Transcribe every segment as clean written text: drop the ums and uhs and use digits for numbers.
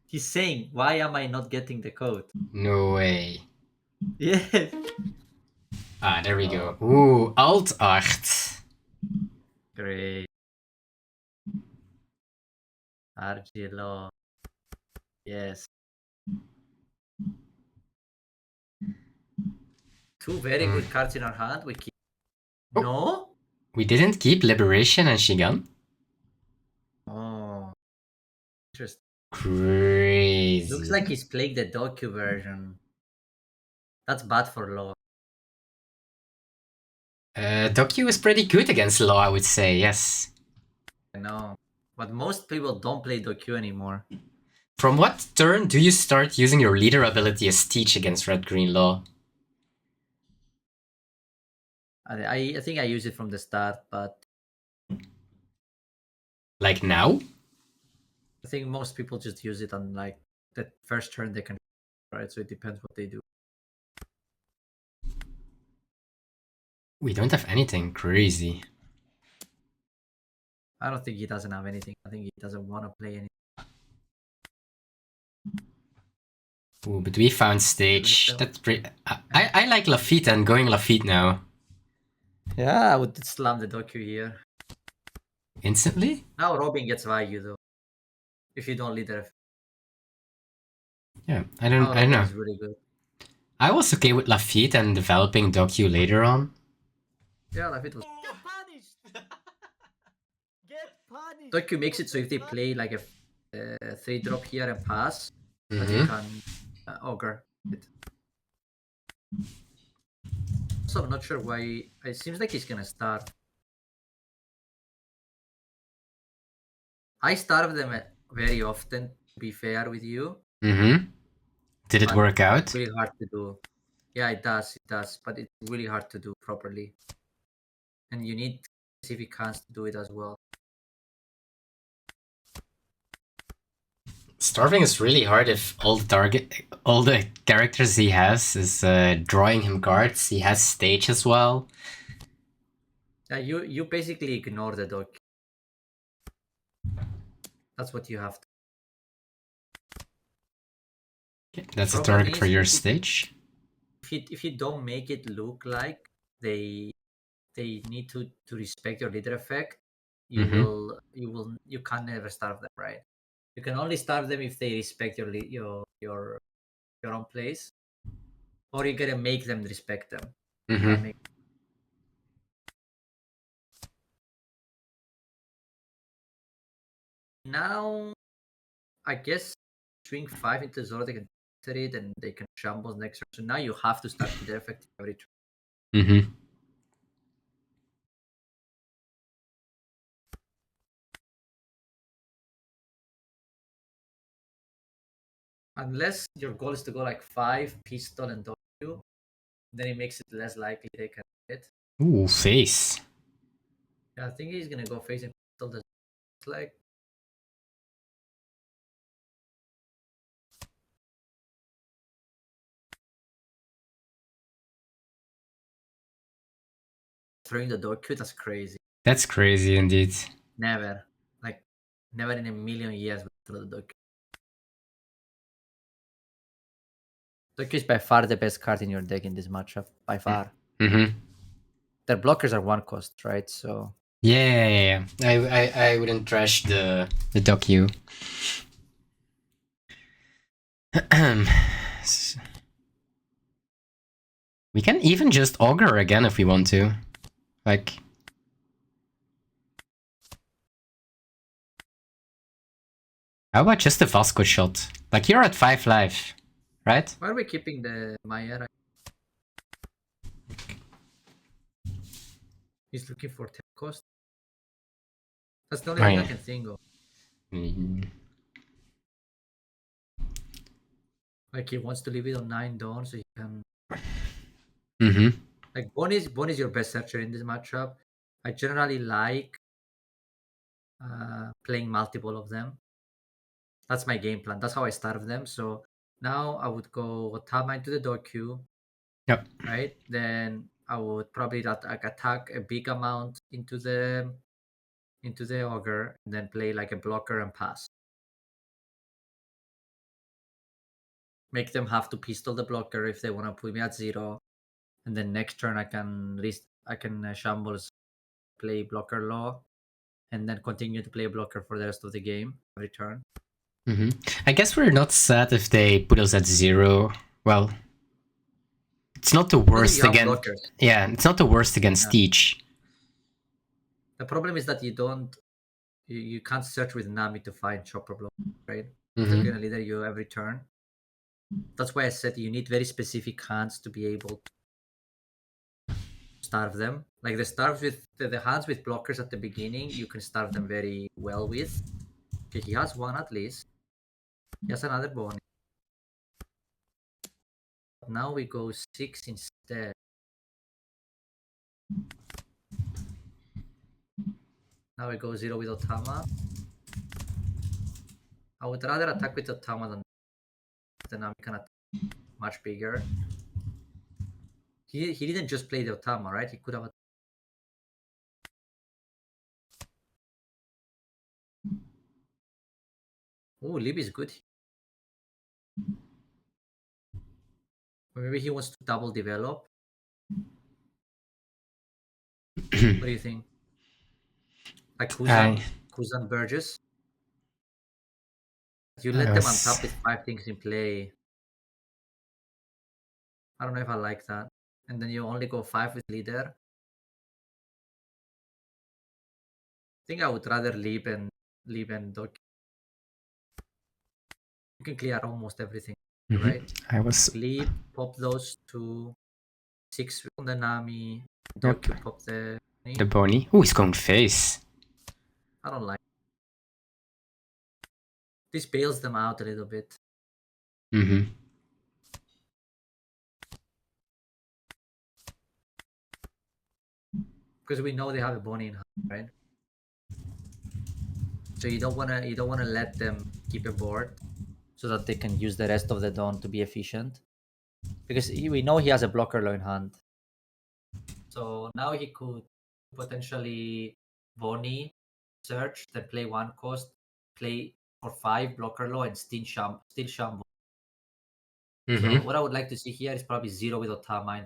He's saying, why am I not getting the code? No way. Yes. Ah, there we go. Ooh, Alt 8. Great. RG Law. Yes. Two very good cards in our hand. We keep. Oh. No? We didn't keep Liberation and Shigan? Oh. Interesting. Crazy. Looks like he's playing the docu version. That's bad for Law. Doku is pretty good against Law, I would say, yes. I know. But most people don't play docu anymore. From what turn do you start using your leader ability as Teach against Red-Green Law? I think I use it from the start, but Like now? I think most people just use it on like the first turn they can, right? So it depends what they do. We don't have anything crazy. I don't think he doesn't have anything. I think he doesn't want to play anything. Ooh, but we found stage. That's pretty. I like Lafitte and going Lafitte now. Yeah, I would slam the docu here. Instantly? Now Robin gets value though. If you don't lead the Yeah, I don't Robin know. is really good. I was okay with Lafitte and developing Doku later on. Yeah, like it was. Get punished! Get punished! Doku makes it so if they play like a 3-drop here and pass, that you Mm-hmm. can augur it. Also, I'm not sure why. It seems like he's gonna start. I starve them very often, to be fair with you. Mm-hmm. Did it But work out? it's really hard to do. Yeah, it does. It does. But it's really hard to do properly. And you need specific hands to do it as well. Starving is really hard if all the characters he has is drawing him cards. He has stage as well. Yeah, you basically ignore the dog. That's what you have to. Okay, that's a Problem target for is your basically stage. if you don't make it look like they need to respect your leader effect, you you can never starve them, right? You can only starve them if they respect your own place, or you gotta make them respect them. That makes now I guess swing 5 into Zoro, they can enter it and they can shambles next turn. So now you have to start with their effective every turn. Unless your goal is to go like 5, pistol, and W, then it makes it less likely they can hit. Ooh, face. Yeah, I think he's gonna go face and pistol. That's like throwing the door cute. That's crazy. That's crazy indeed. Never, like, never in a million years would throw the door cute. Door cute is by far the best card in your deck in this matchup, by far. Their blockers are 1 cost, right? So yeah. I wouldn't trash the docu. We can even just augur again if we want to. Like, how about just a Vasco shot? Like, you're at 5 life, right? why are we keeping the Maya? He's looking for 10 cost. That's the only thing I can think of. Like, he wants to leave it on 9 Dawn so he can. Like, Bon is your best searcher in this matchup. I generally like playing multiple of them. That's my game plan. That's how I starve them. So now I would go top mine to the docu. Yep. Right. Then I would probably attack a big amount into the augur, and then play like a blocker and pass. make them have to pistol the blocker if they want to put me at 0, and then next turn I can shambles, play blocker law, and then continue to play blocker for the rest of the game every turn. I guess we're not sad if they put us at 0. Well, it's not the worst against. Yeah, it's not the worst against Teach. The problem is that you can't search with Nami to find chopper block, right? They're gonna leader you every turn. That's why I said you need very specific hands to be able to starve them. Like the starves with the hands with blockers at the beginning, you can starve them very well with. Okay, he has one at least. He has another bonus. Now we go 6 instead. Now we go 0 with Otama. I would rather attack with Otama than Nami can attack much bigger. He didn't just play the Otama, right? He could have. Oh, Lib is good. Or maybe he wants to double develop. What do you think? Like Kuzan Burgess? You let them untap with 5 things in play. I don't know if I like that. And then you only go 5 with leader. I think I would rather Leap and Doc. You can clear almost everything, right? I was Leap, pop those 2, 6 on the Nami, Doc, pop the Bonnie. Oh, he's going face. I don't like this. Bails them out a little bit. Because we know they have a Bonnie in hand, right? So you don't wanna let them keep a board so that they can use the rest of the dawn to be efficient. Because we know he has a blocker low in hand. So now he could potentially Bonnie, search, then play 1 cost, play for 5 blocker low and still Shambo. So what I would like to see here is probably 0 with Otama.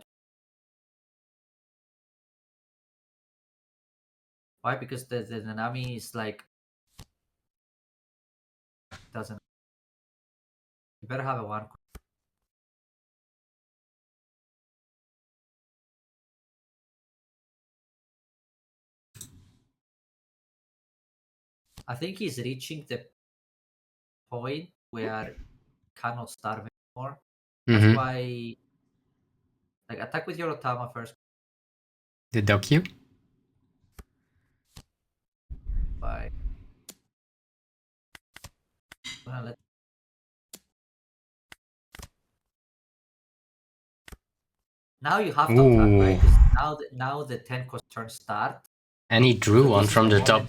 Why? Because the Nami is like doesn't. You better have a 1. I think he's reaching the point where cannot starve anymore. That's why, like, attack with your Otama first. The docu? Bye. Now you have to attack, right? Now the 10 cost turn start. And he drew one from the top.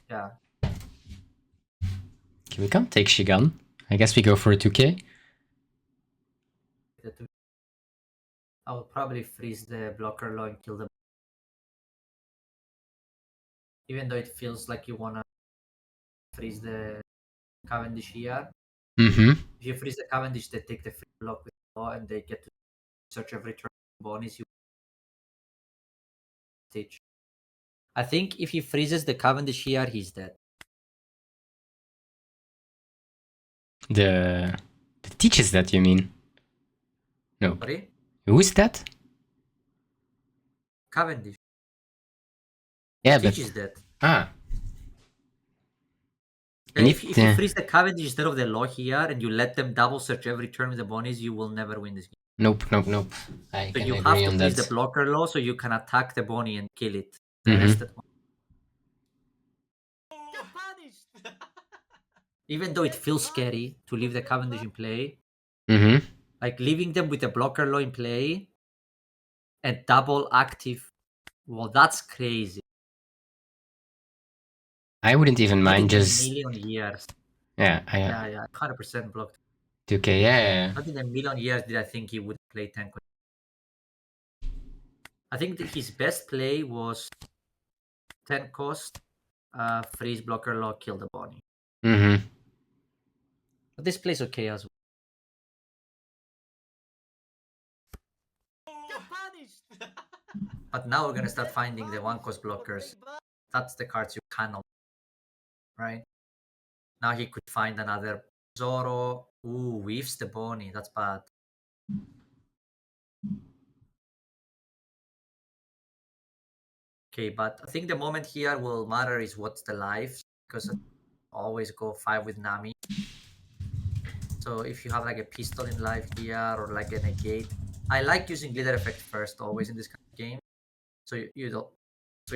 Yeah. We can't take Shigan. I guess we go for a 2k. I will probably freeze the blocker low and kill them. Even though it feels like you wanna freeze the Cavendish here. If you freeze the Cavendish, they take the free block with law and they get to search every turn bonus you teach. I think if he freezes the Cavendish here, he's dead. The Teach is that, you mean? No. Sorry? Who is that? Cavendish. Yeah, Teach is dead. And if you freeze the Cavendish instead of the law here and you let them double search every turn with the bonus, you will never win this game. Nope. I so can you agree have to on freeze that. the blocker law so you can attack the Bonnie and kill it. The rested one. Get punished! Even though it feels scary to leave the Cavendish in play, like leaving them with the blocker law in play and double active, well, that's crazy. I wouldn't even mind just. Not in a million years. Yeah, 100% blocked. 2k, yeah. Not in a million years did I think he would play 10. I think that his best play was 10 cost, freeze blocker law, kill the Bonnie. But this plays okay as well. But now we're gonna start finding the 1-cost blockers. That's the cards you cannot, right? Now he could find another Zoro. Ooh, weaves the Bonnie. That's bad. Okay, but I think the moment here will matter is what's the lives, because I always go 5 with Nami. So if you have like a pistol in life here or like a negate, I like using leader effect first always in this kind of game. So you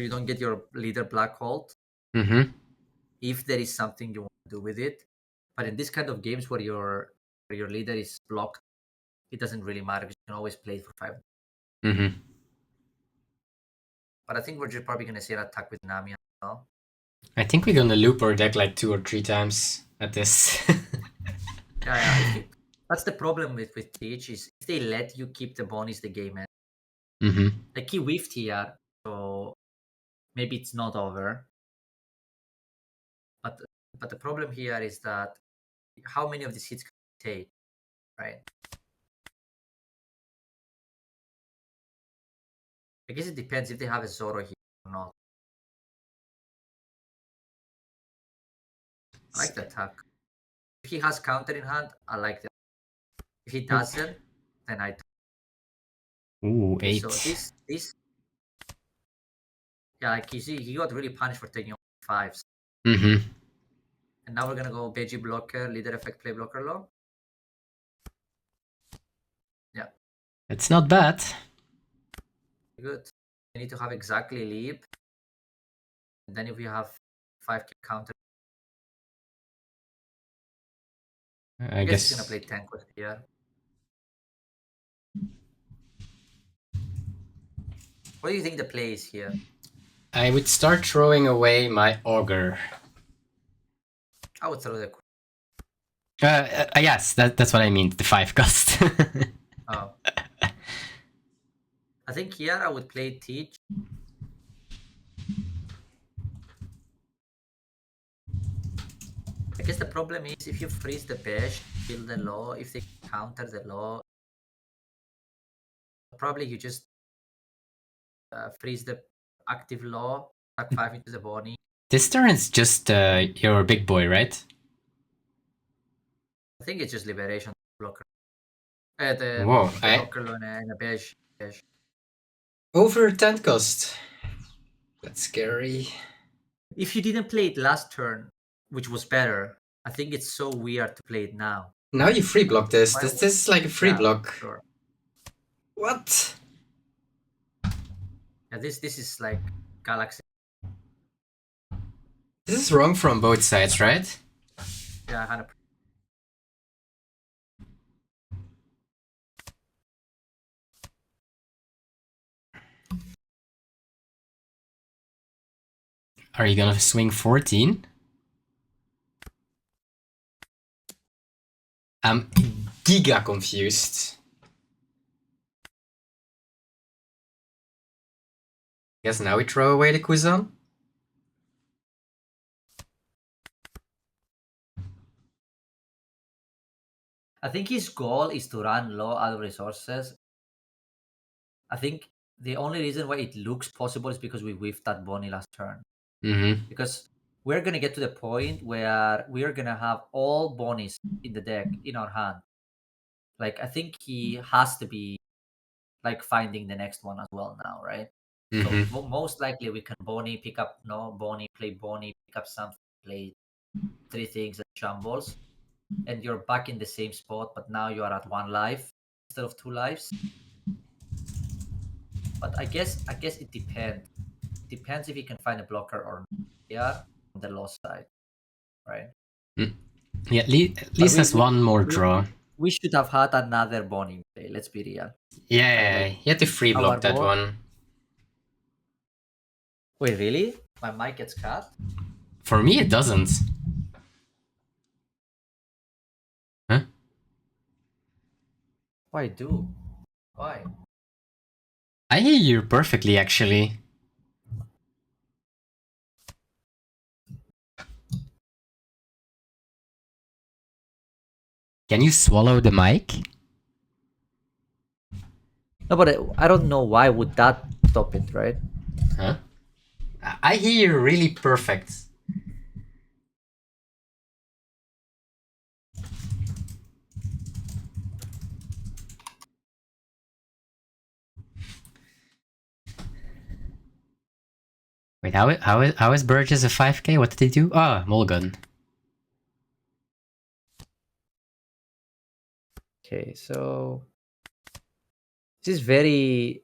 don't get your leader black hole. If there is something you want to do with it. But in this kind of games where your leader is blocked, it doesn't really matter because you can always play it for 5. But I think we're just probably gonna see an attack with Nami as well. I think we're gonna loop our deck like 2 or 3 times at this. Yeah. That's the problem with Teach is if they let you keep the bonus, the game ends. Like he whiffed here, so maybe it's not over. But the problem here is that how many of these hits can you take, right? I guess it depends if they have a Zoro here or not. I like the attack. If he has counter in hand, I like that. If he doesn't, then I. Ooh, okay, 8. So this. Yeah, like you see, he got really punished for taking 5s. And now we're gonna go Beji blocker, leader effect, play blocker low. Yeah. It's not bad. Good. You need to have exactly leap. And then if you have 5 counter, I guess he's gonna play 10 quest here. What do you think the play is here? I would start throwing away my auger. I would throw the. Yes, that's what I mean. The 5 cost. Oh. I think here I would play Teach. I guess the problem is if you freeze the Bash, kill the law, if they counter the law, probably you just freeze the active law, attack 5 into the Bonnie. This turn is just your big boy, right? I think it's just liberation blocker. Whoa, the blocker law and a Bash. Over 10 cost. That's scary. If you didn't play it last turn, which was better, I think it's so weird to play it now. Now you free block this. This is like a free block. Sure. What? Yeah, this is like Galaxy. This is wrong from both sides, right? Yeah, 100%. Are you gonna swing 14? I'm giga confused. Guess now we throw away the Kuzan? I think his goal is to run low out of resources. I think the only reason why it looks possible is because we whiffed that Bonnie last turn. Because we're going to get to the point where we're going to have all Bonnies in the deck in our hand. Like, I think he has to be like finding the next one as well now, right? So most likely we can Bonnie, pick up Bonnie, play Bonnie, pick up something, play 3 things and shambles. And you're back in the same spot, but now you are at 1 life instead of 2 lives. But I guess it depends. It depends if you can find a blocker or not. Yeah, on the loss side, right? Yeah, at least has one more draw. We should have had another Bonnie play. Let's be real. Yeah, like, you had to free block that one. Wait, really? My mic gets cut? For me, it doesn't. Huh? Why do? Why? I hear you perfectly, actually. Can you swallow the mic? No, but I don't know why would that top it, right? Huh? I hear you really perfect. Wait, how is Burgess a 5k? What did he do? Ah, Mulligan. Okay, so this is very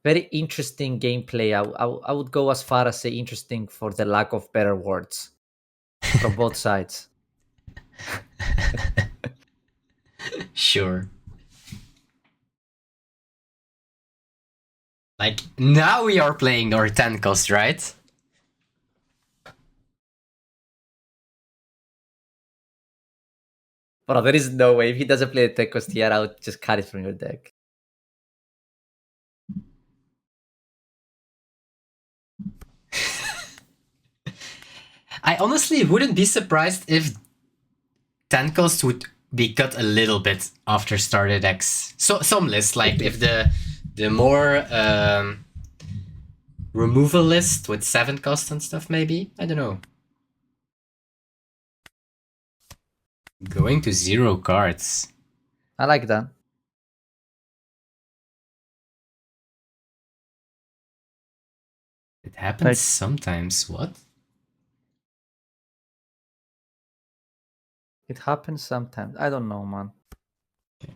interesting gameplay. I would go as far as say interesting for the lack of better words from both sides. Sure. Like, now we are playing our 10 cost, right? Bro, there is no way. If he doesn't play the tech cost here, I would just cut it from your deck. I honestly wouldn't be surprised if 10 cost would be cut a little bit after starter decks. So some lists, like if the more removal list with 7 cost and stuff, maybe? I don't know. Going to 0 cards. I like that. It happens sometimes. What? It happens sometimes. I don't know, man. Okay.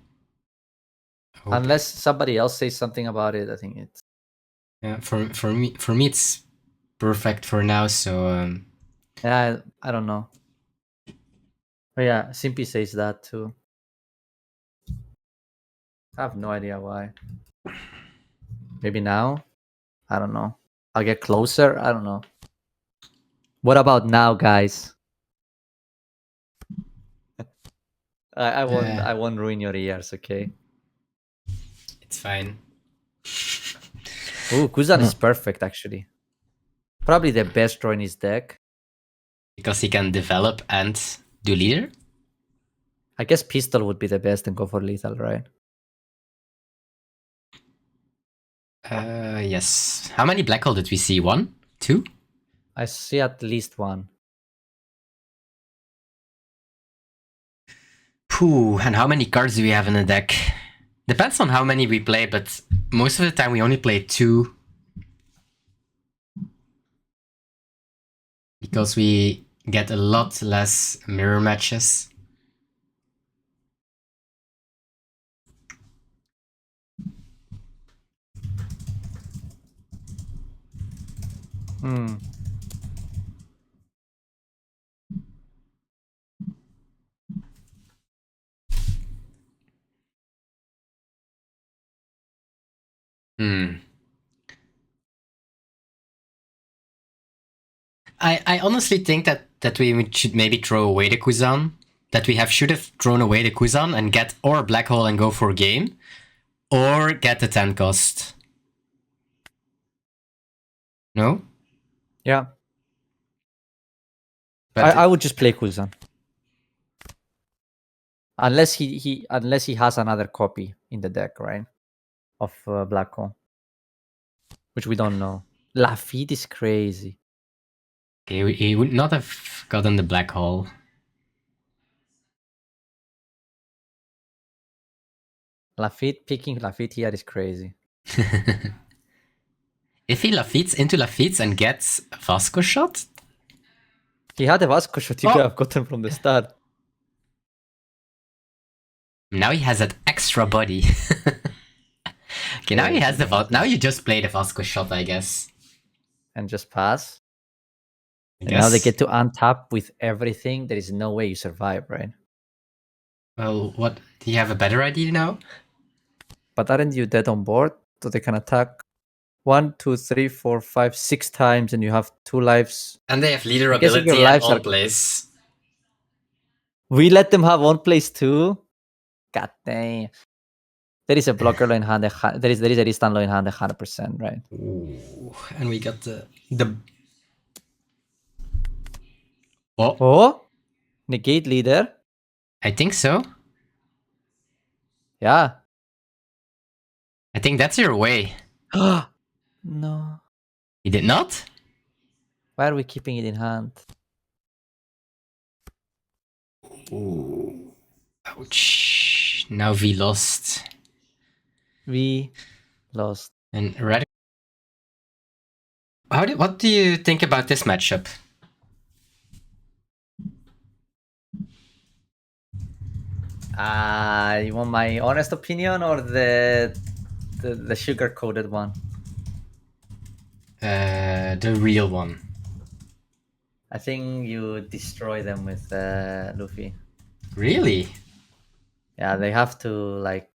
Unless somebody else says something about it, I think it's... Yeah, for me it's perfect for now, so yeah, I don't know. But yeah, Simpy says that too. I have no idea why. Maybe now? I don't know. I'll get closer? I don't know. What about now, guys? I won't ruin your ears, okay? it's fine. Ooh, Kuzan is perfect, actually. Probably the best draw in his deck. Because he can develop and do leader? I guess Pistol would be the best and go for lethal, right? Yes. How many black hole did we see? 1? 2? I see at least one. Pooh, and how many cards do we have in the deck? Depends on how many we play, but most of the time we only play 2. Because we get a lot less mirror matches. Hmm. I honestly think that we should maybe throw away the Kuzan. That we should have thrown away the Kuzan and get or black hole and go for game. Or get the 10 cost. No? Yeah. But I would just play Kuzan. Unless he has another copy in the deck, right? Of Black Hole. Which we don't know. Lafitte is crazy. he would not have gotten the black hole. Picking Lafitte here is crazy. If he Lafitte's into Lafitte's and gets Vasco shot? He had a Vasco shot you could have gotten from the start. Now he has that extra body. Okay, now he has now you just play the Vasco shot, I guess. And just pass. And now they get to untap with everything. There is no way you survive, right? Well, what? Do you have a better idea now? But aren't you dead on board? So they can attack 1, 2, 3, 4, 5, 6 times and you have 2 lives. And they have leader ability and on place. We let them have on place too? God damn. There is a blocker low in hand. There is a stand low in hand 100%, right? Ooh, and we got the Oh? Negate leader? I think so. Yeah. I think that's your way. No. He did not? Why are we keeping it in hand? Ooh. Ouch. Now we lost. We lost. And Red. What do you think about this matchup? You want my honest opinion or the sugar-coated one? The real one. I think you destroy them with Luffy. Really? Yeah, they have to like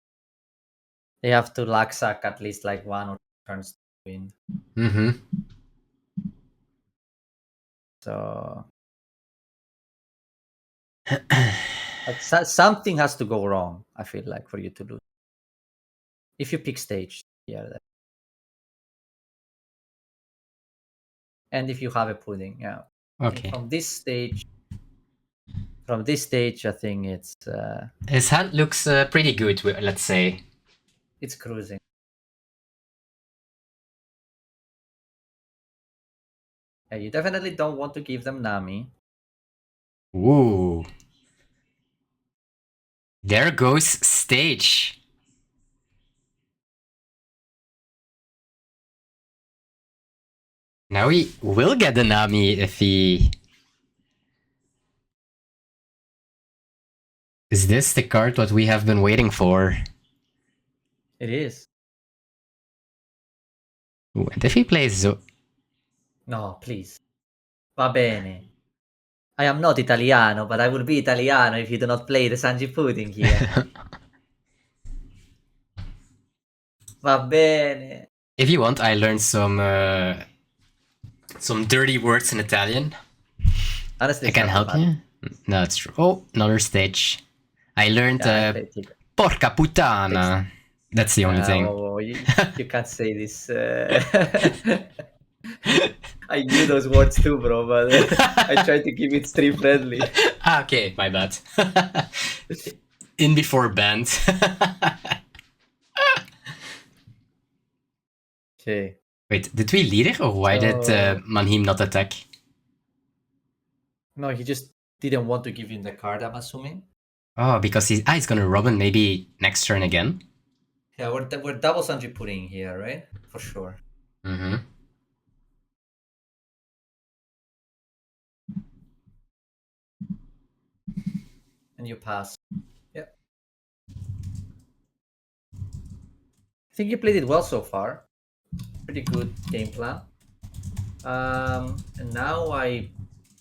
luck suck at least like 1 or 2 turns to win. Mm-hmm. So something has to go wrong, I feel like, for you to lose. If you pick stage, yeah. And if you have a pudding, yeah. Okay. From this stage, I think it's His hand looks pretty good, let's say. it's cruising. Yeah, you definitely don't want to give them Nami. Ooh. There goes stage. Now he will get the Nami if he... Is this the card what we have been waiting for? It is. Ooh, and if he plays No, please. Va bene. I am not Italiano, but I will be Italiano if you do not play the Sanji pudding here. Va bene. If you want, I learned some dirty words in Italian. Honestly, I can help you. No, it's true. Oh, another stage. I learned porca puttana. That's the only thing. Oh, you can't say this. I knew those words too, bro, but I tried to keep it stream friendly. Okay, my bad. In before banned. Okay. Wait, did we lead it or why did Manheim not attack? No, he just didn't want to give him the card, I'm assuming. Oh, because he's gonna Robin maybe next turn again. Yeah, we're double Sanji pudding here, right? For sure. Mm-hmm. And you pass. Yep. I think you played it well so far. Pretty good game plan. And now I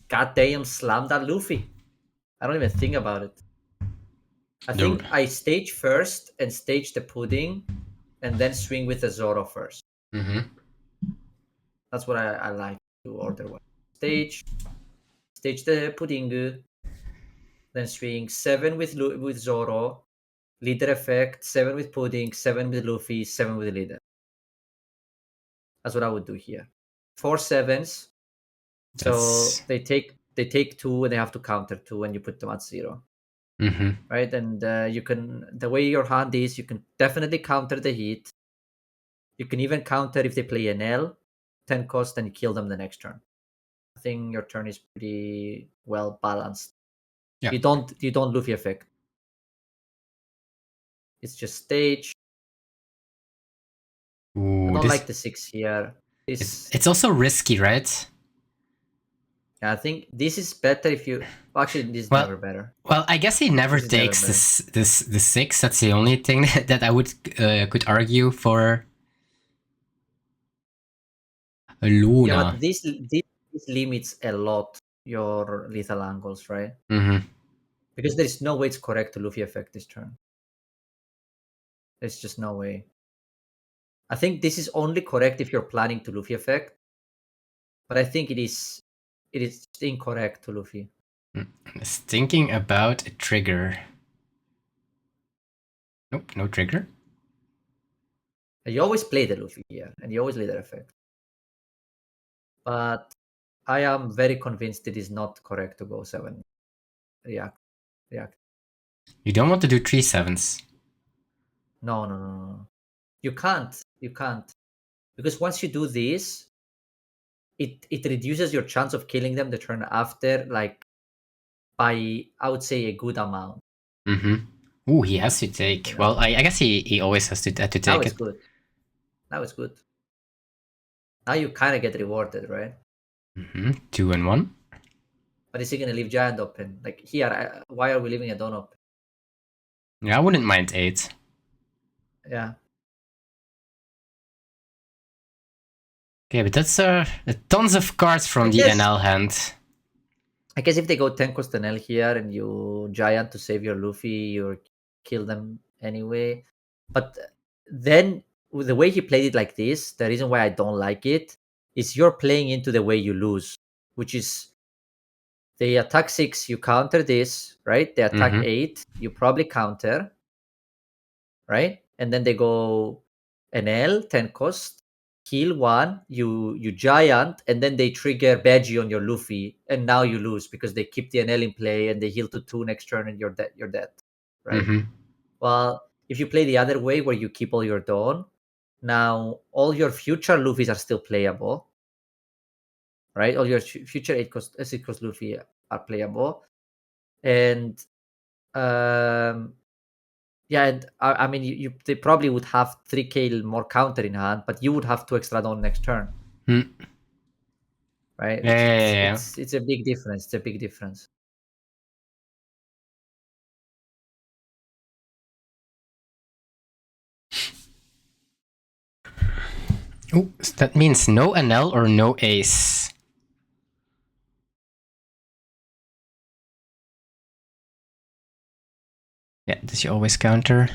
goddamn slammed that Luffy. I don't even think about it. I think I stage first and stage the pudding and then swing with the Zoro first. Mm-hmm. That's what I like to order. Stage the pudding, then swing 7 with Zoro, leader effect, 7 with pudding, 7 with Luffy, 7 with leader. That's what I would do here. 4 7s. So they take 2 and they have to counter 2 when you put them at 0. Mm-hmm. Right, and you can, the way your hand is, you can definitely counter the heat. You can even counter if they play an L, 10 cost, and kill them the next turn. I think your turn is pretty well balanced. Yeah. You don't Luffy effect. It's just stage. Ooh, I don't like the 6 here. It's also risky, right? Yeah, I think this is better if you... Well, actually, this is never better. Well, I guess he never takes the 6. That's the only thing that I would could argue for Luna. Yeah, but this limits a lot your lethal angles, right? Mm-hmm. Because there is no way it's correct to Luffy effect this turn. There's just no way. I think this is only correct if you're planning to Luffy effect, but I think it is incorrect to Luffy. I was thinking about a trigger. Nope, no trigger. You always play the Luffy here, and you always leader effect. But I am very convinced it is not correct to go 7. React. You don't want to do 3 7s. No. You can't. Because once you do this, it reduces your chance of killing them the turn after, like by, I would say, a good amount. Ooh, he has to take. You know? Well, I guess he always has to take Now it. it's good. Now it's good. Now you kind of get rewarded, right? 2 and 1. But is he gonna leave Giant open? Like here, why are we leaving a Dawn open? Yeah, I wouldn't mind 8. Yeah. Okay, but that's tons of cards from the NL hand. I guess if they go 10 cost NL here and you Giant to save your Luffy, you kill them anyway. But then with the way he played it like this, the reason why I don't like it is you're playing into the way you lose, which is they attack 6, you counter this, right? They attack 8, you probably counter, right? And then they go NL, 10 cost, kill 1, you Giant, and then they trigger Veggie on your Luffy, and now you lose because they keep the NL in play and they heal to 2 next turn and you're dead, right? Well, if you play the other way where you keep all your Dawn, now all your future Luffys are still playable, right? All your future 6 cost Luffy are playable. And yeah, and I mean, they probably would have 3k more counter in hand, but you would have 2 extra Dawn next turn. Right? Yeah. It's a big difference. It's a big difference. Oh, that means no NL or no ace. Yeah, does he always counter?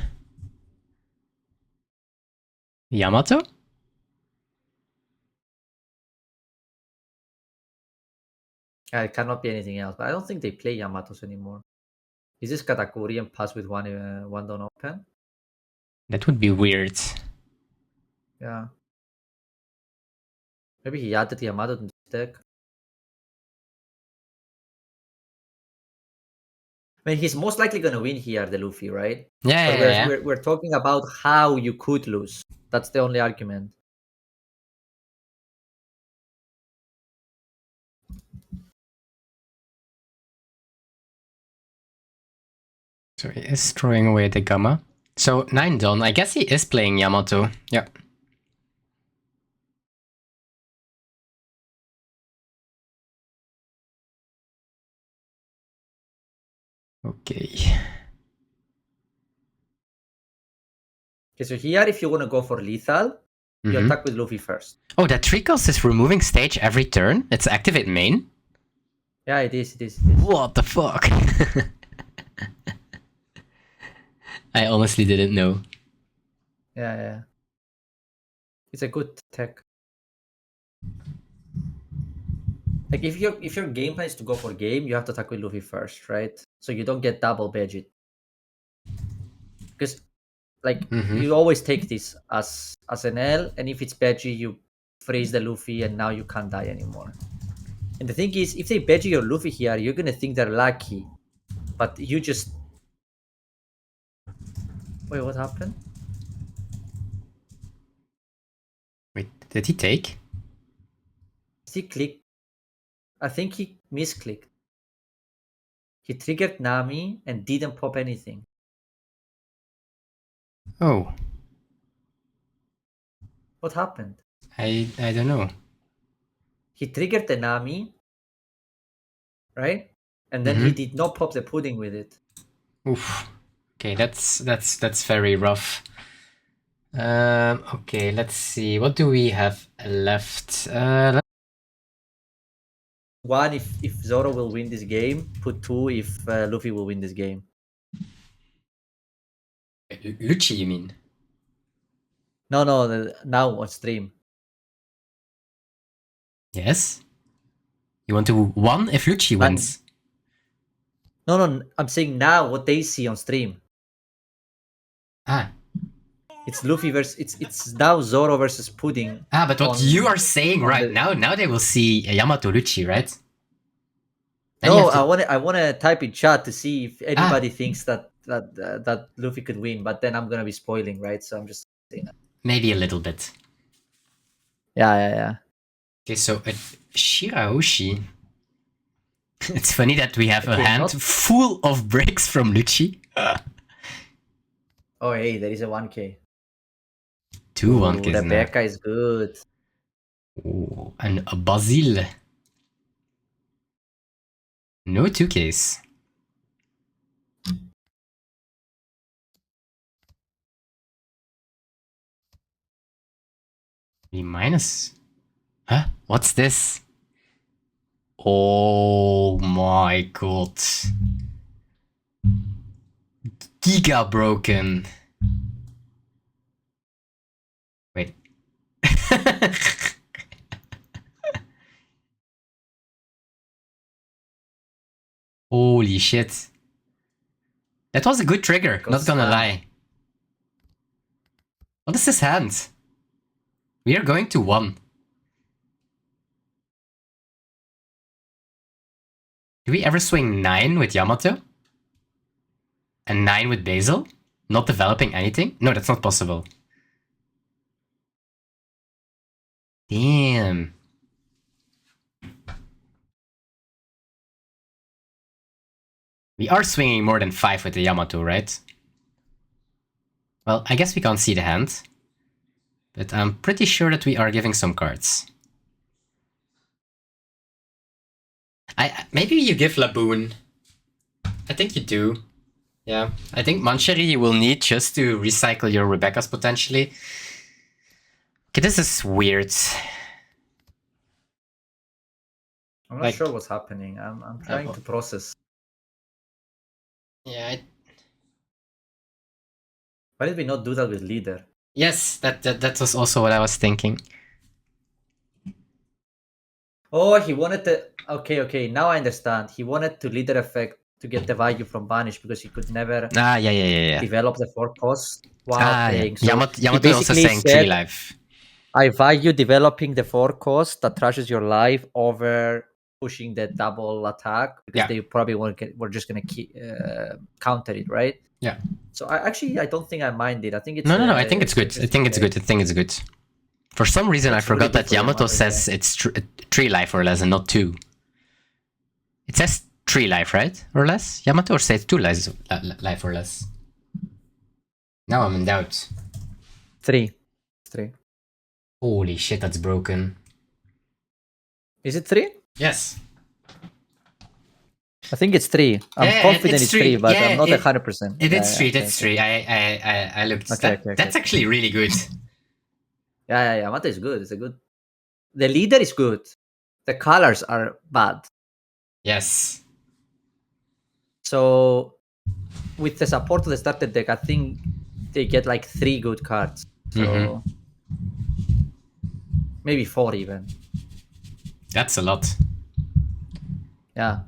Yamato? It cannot be anything else. But I don't think they play Yamatos anymore. Is this Katakuri and pass with one Dawn open? That would be weird. Yeah. Maybe he added Yamato to this deck. I mean, he's most likely going to win here, the Luffy, right? Yeah, But we're talking about how you could lose. That's the only argument. So he is throwing away the Gamma. So 9 Dawn, I guess he is playing Yamato. Yeah. Okay. Okay, so here, if you want to go for lethal, you attack with Luffy first. Oh, that Trickles is removing stage every turn? It's activate main? Yeah, it is. What the fuck? I honestly didn't know. Yeah. It's a good tech. Like if your game plan is to go for game, you have to attack with Luffy first, right? So you don't get double budget. Because like you always take this as an L, and if it's Veggie, you freeze the Luffy and now you can't die anymore. And the thing is, if they Veggie your Luffy here, you're gonna think they're lucky. But you just wait, what happened? Wait, did he take? He clicked. I think he misclicked. He triggered Nami and didn't pop anything. Oh. What happened? I don't know. He triggered the Nami, right? And then he did not pop the pudding with it. Oof. Okay, that's very rough. Okay, let's see. What do we have left? One, if Zoro will win this game. Put 2 if Luffy will win this game. Lucci, you mean? No, now on stream. Yes? You want to 1 if Lucci wins? No, I'm saying now what they see on stream. Ah. It's Luffy versus it's now Zoro versus Pudding. Ah, but what you are saying right now they will see Yamato-Lucci, right? Then no, I wanna type in chat to see if anybody thinks that Luffy could win, but then I'm gonna be spoiling, right? So I'm just saying that. Maybe a little bit. Yeah. Okay, so Shirahoshi. It's funny that we have a Okay, hand full of bricks from Lucci. Oh, hey, there is a 1K. Two Ooh, 1Ks now. Rebecca is good. Ooh, and a Basile. No 2Ks. B minus. Huh? What's this? Oh my god. Giga broken. Wait. Holy shit. That was a good trigger, not gonna lie. What is this hand? We are going to 1. Do we ever swing 9 with Yamato? And 9 with Basil? Not developing anything? No, that's not possible. Damn. We are swinging more than 5 with the Yamato, right? Well, I guess we can't see the hand. But I'm pretty sure that we are giving some cards. Maybe you give Laboon. I think you do. Yeah, I think Mancheri you will need just to recycle your Rebecca's potentially. Okay, this is weird. I'm not sure what's happening. I'm trying to process. Yeah. Why did we not do that with leader? Yes, that was also what I was thinking. Oh, he wanted to... Okay, now I understand. He wanted to leader effect to get the value from Banish because he could never develop the 4 cost while playing. Yeah. So Yamato also saying 3 life. I value developing the 4 cost that trashes your life over pushing the double attack because they probably were just gonna counter it, right? Yeah. So I don't think I mind it. I think it's no. I think it's good. I think it's good. For some reason, I forgot that Yamato says it's 3 life or less and not 2. It says 3 life, right? Or less? Yamato or says 2 life or less? Now I'm in doubt. 3. Holy shit, that's broken. Is it 3? Yes. I think it's 3. I'm confident it's 3, but I'm not 100%. It is 3. That's 3. I looked. That's actually really good. Yeah. Yamato is good. It's a good. The leader is good. The colors are bad. Yes. So with the support of the starter deck, I think they get like 3 good cards. So maybe 4 even. That's a lot. Yeah.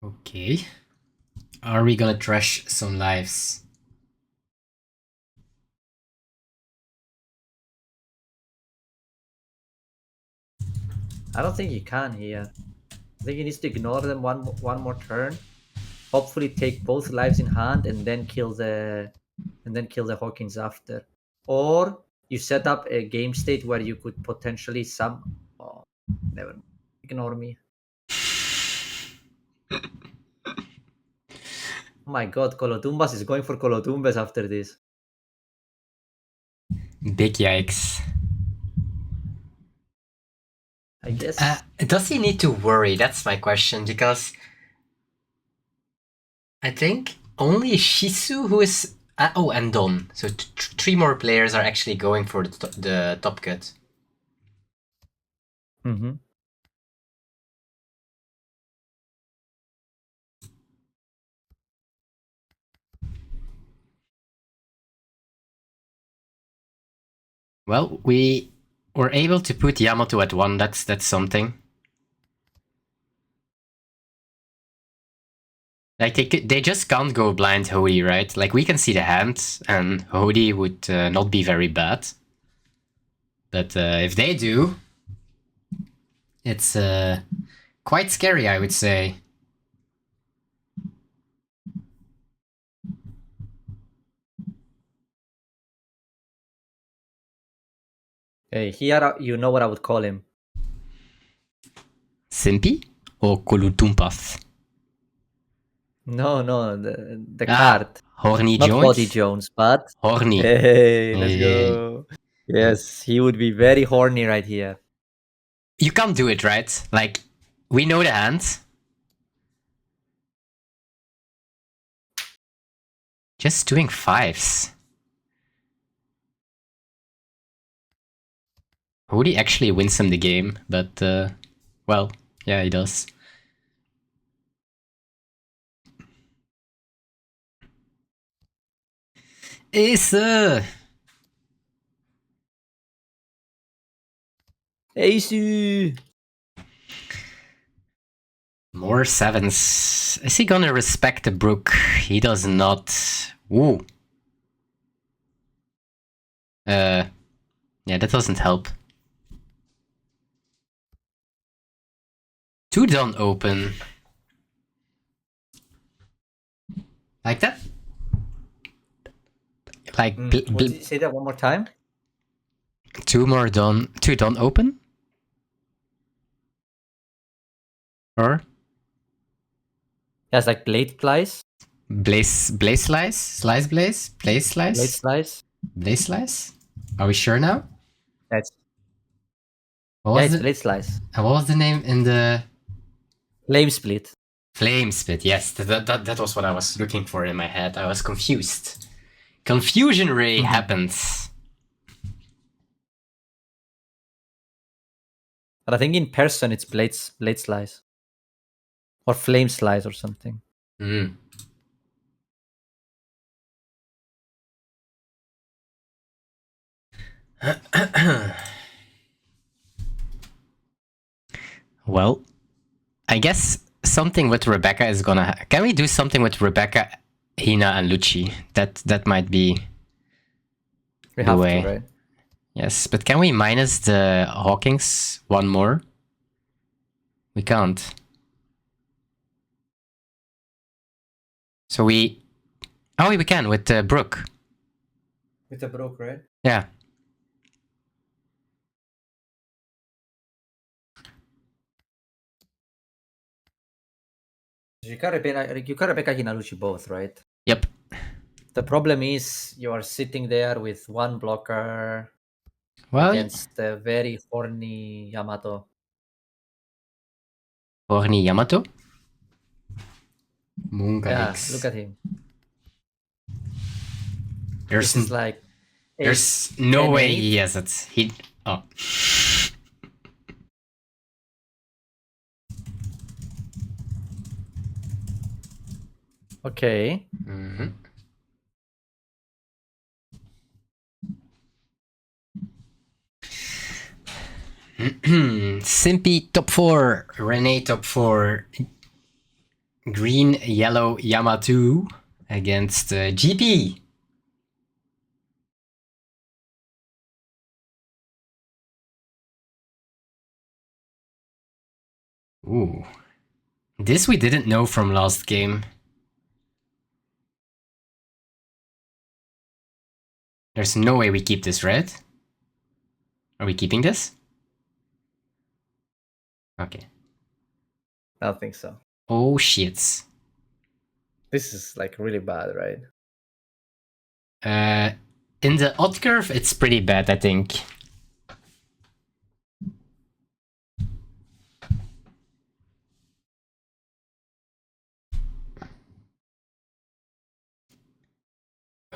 Okay. Are we gonna trash some lives? I don't think he can here. I think he needs to ignore them one more turn. Hopefully take both lives in hand and then kill the Hawkins after. Or you set up a game state where you could potentially never ignore me. Oh my god, Colotumbas is going for Colotumbas after this. Big yikes. I guess. Does he need to worry? That's my question, because I think only Shisu who is... and Don. So 3 more players are actually going for the top cut. Well, we were able to put Yamato at 1. That's something. Like they just can't go blind Hody, right? Like we can see the hand, and Hody would not be very bad. But if they do, it's quite scary, I would say. Hey, here you know what I would call him. Simpy or Kolutumpas? No, the card. Horny Not Jones? Body Jones, but Horny. hey, let's Hey. go. Yes, he would be very horny right here. You can't do it, right? Like, we know the hand. Just doing 5s. Hoodie actually wins him the game, but, well, yeah, he does. Ace! Ace! More 7s. Is he gonna respect the Brook? He does not. Ooh. Yeah, that doesn't help. 2 don't open. Like that? Like, Say that one more time? 2 don't open? Or? Yes, like blade slice. Blaze slice? Slice blaze? Blaze slice? Blade slice. Blaze slice? Are we sure now? That's What blade slice. what was the name in the... Flame split. Flame split, yes. That was what I was looking for in my head. I was confused. Confusion ray happens. But I think in person it's blade slice. Or flame slice or something. Well, I guess something with Rebecca is gonna... Can we do something with Rebecca, Hina, and Lucci? That might be We the have way. to, right? Yes, but can we minus the Hawkings one more? We can't. So we... Oh, we can with Brooke. With the Brook, right? Yeah. You can Rebecca Hinaluchi both, right? Yep. The problem is you are sitting there with one blocker against the very horny Yamato. Horny Yamato? Yeah, look at him. There's like there's no way he has it. He... Oh. Okay. Simpy top 4, Renee top 4, green, yellow, Yamato against GP. Ooh. This we didn't know from last game. There's no way we keep this red. Are we keeping this? Okay. I don't think so. Oh shit. This is like really bad, right? In the odd curve, it's pretty bad, I think.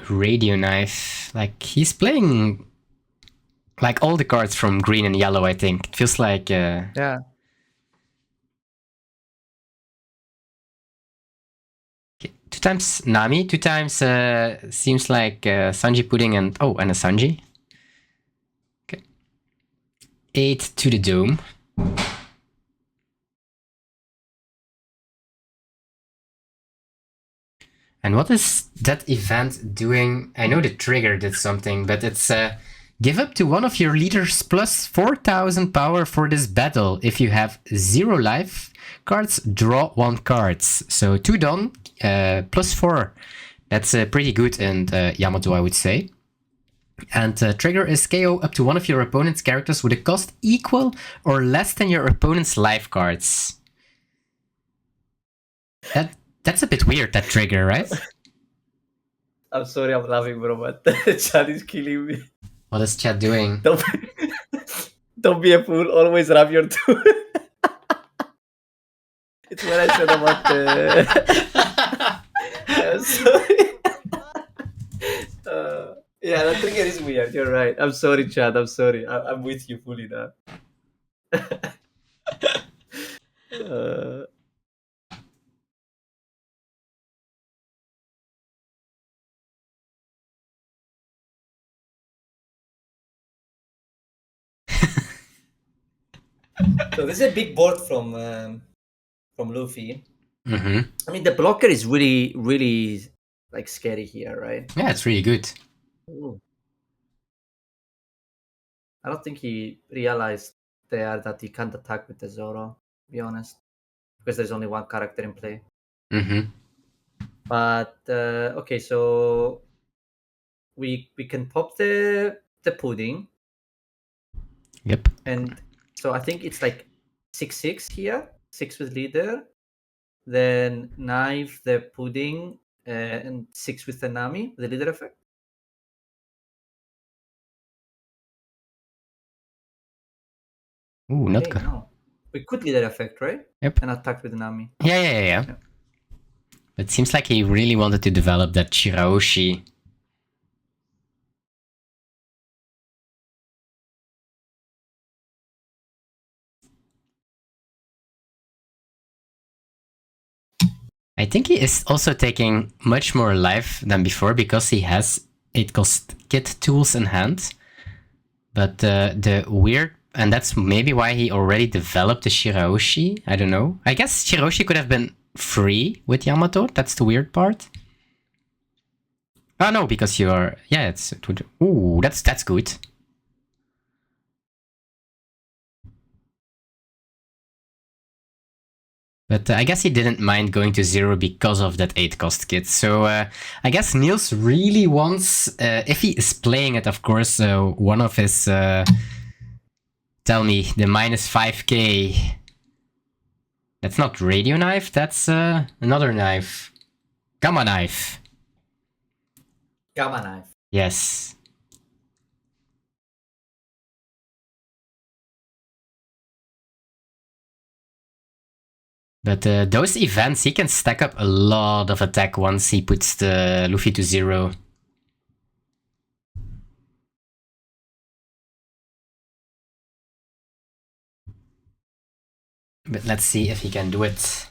Radio knife. Like, he's playing like all the cards from green and yellow, I think. It feels like... Yeah. Okay. 2 times Nami, 2 times seems like Sanji Pudding and... Oh, and a Sanji. Okay. 8 to the dome. And what is that event doing? I know the trigger did something, but it's Give up to one of your leaders plus 4,000 power for this battle. If you have 0 life cards, draw 1 card. So 2 done, plus 4. That's pretty good in Yamato, I would say. And trigger is KO up to one of your opponent's characters with a cost equal or less than your opponent's life cards. That's a bit weird, that trigger, right? I'm sorry, I'm laughing, bro, but chat is killing me. What is chat doing? Don't be a fool. Always rub your tool. It's what I said about the. Sorry. Yeah, that trigger is weird. You're right. I'm sorry, Chad. I'm sorry. I'm with you fully now. So this is a big board from Luffy. Mm-hmm. I mean, the blocker is really, really like scary here, right? Yeah, it's really good. Ooh. I don't think he realized there that he can't attack with the Zoro, to be honest, because there's only one character in play. Mm-hmm. But okay, so we can pop the pudding. Yep. And so I think it's like 6/6 here, 6 with leader, then knife the pudding, and 6 with the Nami, the leader effect. Ooh, not Hey, good. no. We could leader effect, right? Yep. And attack with Nami. Yeah. It seems like he really wanted to develop that Shirahoshi. I think he is also taking much more life than before because he has 8-cost kit tools in hand. But the weird, and that's maybe why he already developed the Shirahoshi. I don't know. I guess Shirahoshi could have been free with Yamato. That's the weird part. Oh no, because you are. Yeah, it would. Ooh, that's good. But I guess he didn't mind going to 0 because of that 8-cost kit. So I guess Niels really wants, if he is playing it, of course, one of his, tell me, the minus 5k. That's not radio knife, that's another knife. Gamma knife. Gamma knife. Yes. But those events, he can stack up a lot of attack once he puts the Luffy to 0. But let's see if he can do it.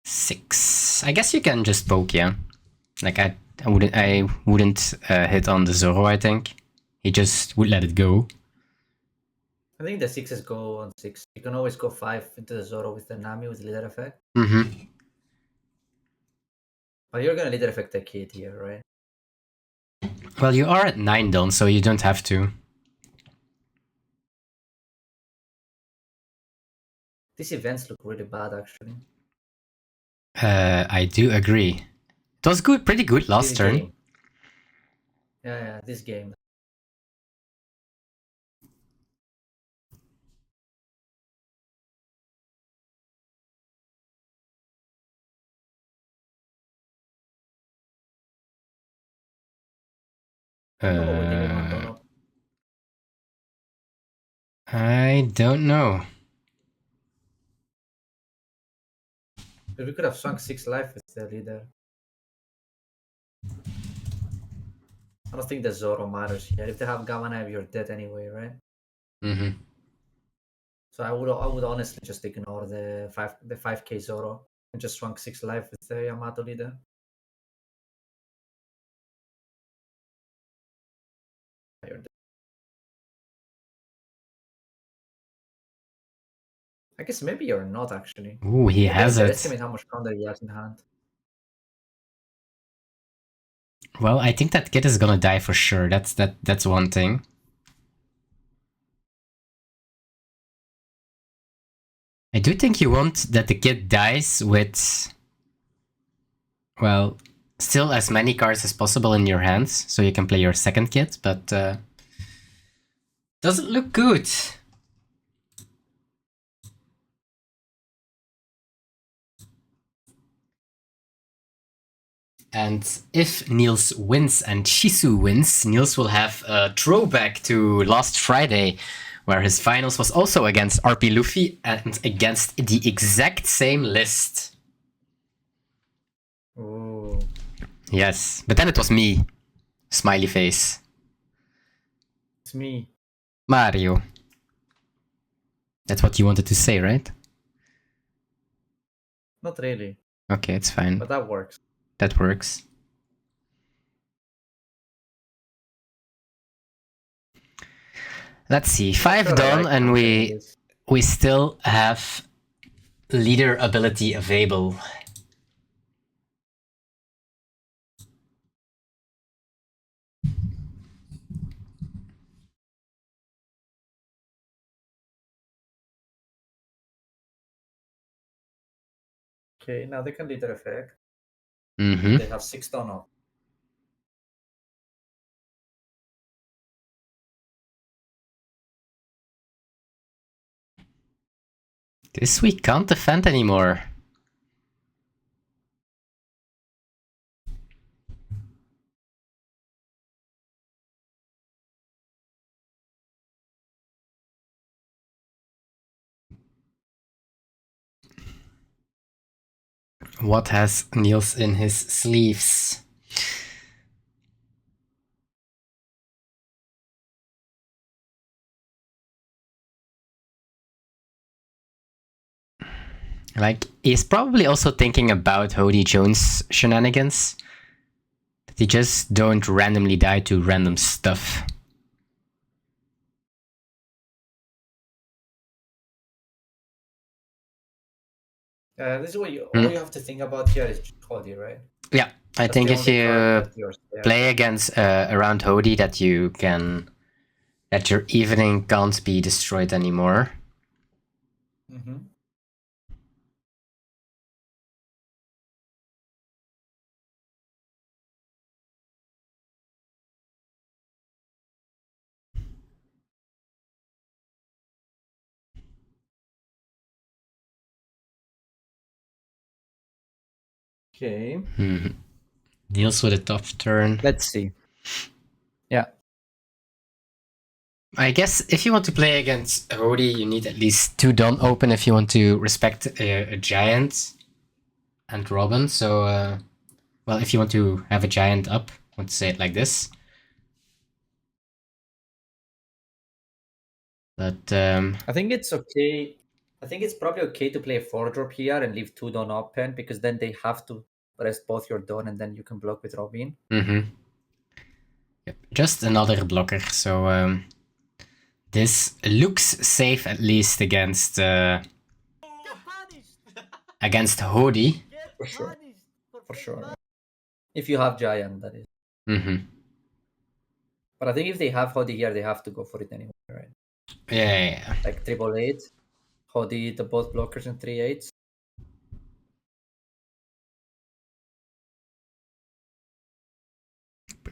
Six. I guess you can just poke, yeah. Like I wouldn't hit on the Zoro. I think he just would let it go. I think the 6s go on 6. You can always go 5 into the Zoro with the Nami with leader effect. Mm-hmm. But you're gonna leader effect the kid here, right? Well, you are at 9 done, so you don't have to. These events look really bad, actually. I do agree. It was good, pretty good last This turn. game. Yeah, this game. I don't know. But we could have sunk 6 life with the leader. I don't think the Zoro matters here. If they have Gamma Knife, you're dead anyway, right? Mm-hmm. So I would honestly just ignore the 5k Zoro and just swung 6 life with the Yamato leader. I guess maybe or not actually. Ooh, he Maybe has it. underestimate how much counter he has in hand. Well, I think that kid is gonna die for sure. That's one thing. I do think you want that the kid dies with, well, still as many cards as possible in your hands, so you can play your second kid, but doesn't look good. And if Niels wins and Shisu wins, Niels will have a throwback to last Friday, where his finals was also against RP Luffy and against the exact same list. Ooh. Yes, but then it was me. Smiley face. It's me. Mario. That's what you wanted to say, right? Not really. Okay, it's fine. But that works. That works. Let's see, 5 done, and we still have leader ability available. Okay, now they can leader effect. Mm-hmm. They have 6 done up. This week can't defend anymore. What has Niels in his sleeves? Like, he's probably also thinking about Hody Jones shenanigans. That he just don't randomly die to random stuff. This is what all you have to think about here is Hody, right? Yeah, I That's think the if only card you that you're play against around Hody, that you can, that your evening can't be destroyed anymore. Mm-hmm. Okay. Deals with a tough turn. Let's see. Yeah. I guess if you want to play against Hody, you need at least 2 Dawn open if you want to respect a giant and Robin. So, well, if you want to have a giant up, I want to say it like this. But I think it's okay. I think it's probably okay to play a 4-drop here and leave 2 Dawn open, because then they have to rest both your Dawn and then you can block with Robin. Yep, just another blocker. So this looks safe at least against against Hody. For sure. For sure. If you have giant, that is. But I think if they have Hody here, they have to go for it anyway, right? Yeah. Like 888, Hody, the both blockers and 3/8s.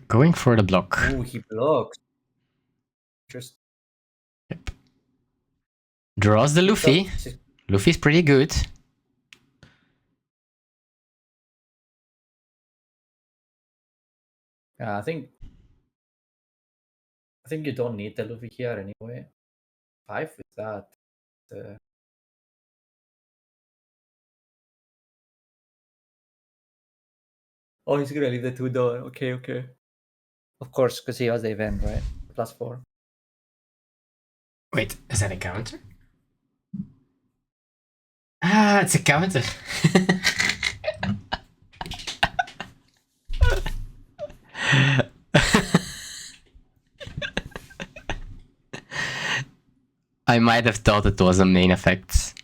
Going for the block. Ooh, he blocks. Just Yep. Draws the Luffy. Luffy's pretty good. Yeah, I think you don't need the Luffy here anyway. 5 with that. Oh, he's gonna leave the 2 Dawn. Okay, okay. Of course, because he has the event, right? +4. Wait, is that a counter? Ah, it's a counter. I might have thought it was a main effect.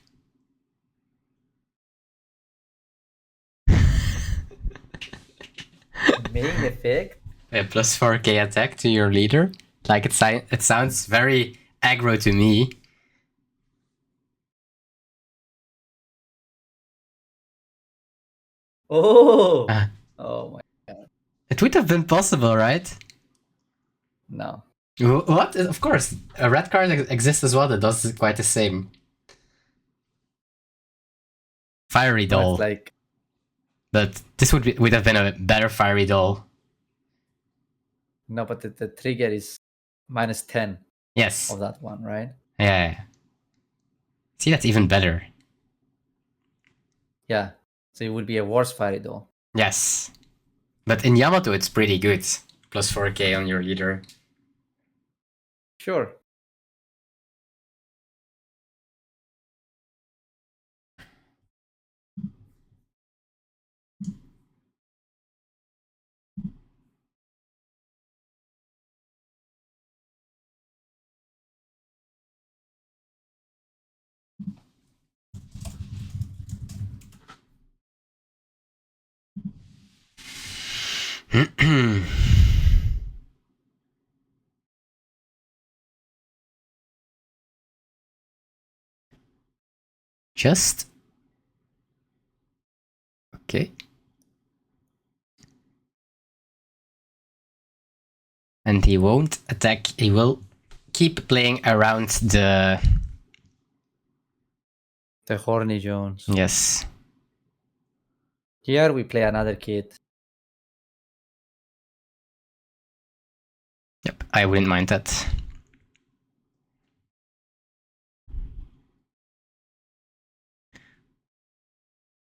effect. A plus 4k attack to your leader. Like it sounds very aggro to me. Oh! Oh my god. It would have been possible, right? No. What? Of course, a red card exists as well that does quite the same. Fiery No, doll. it's like... But this would have been a better fiery doll. No, but the trigger is -10 Yes. of that one, right? Yeah. See, that's even better. Yeah. So it would be a worse fiery doll. Yes. But in Yamato, it's pretty good. Plus 4k on your leader. Sure. Just... Okay. And he won't attack, he will keep playing around the... The Horny Jones. Yes. Here we play another kid. Yep, I wouldn't mind that.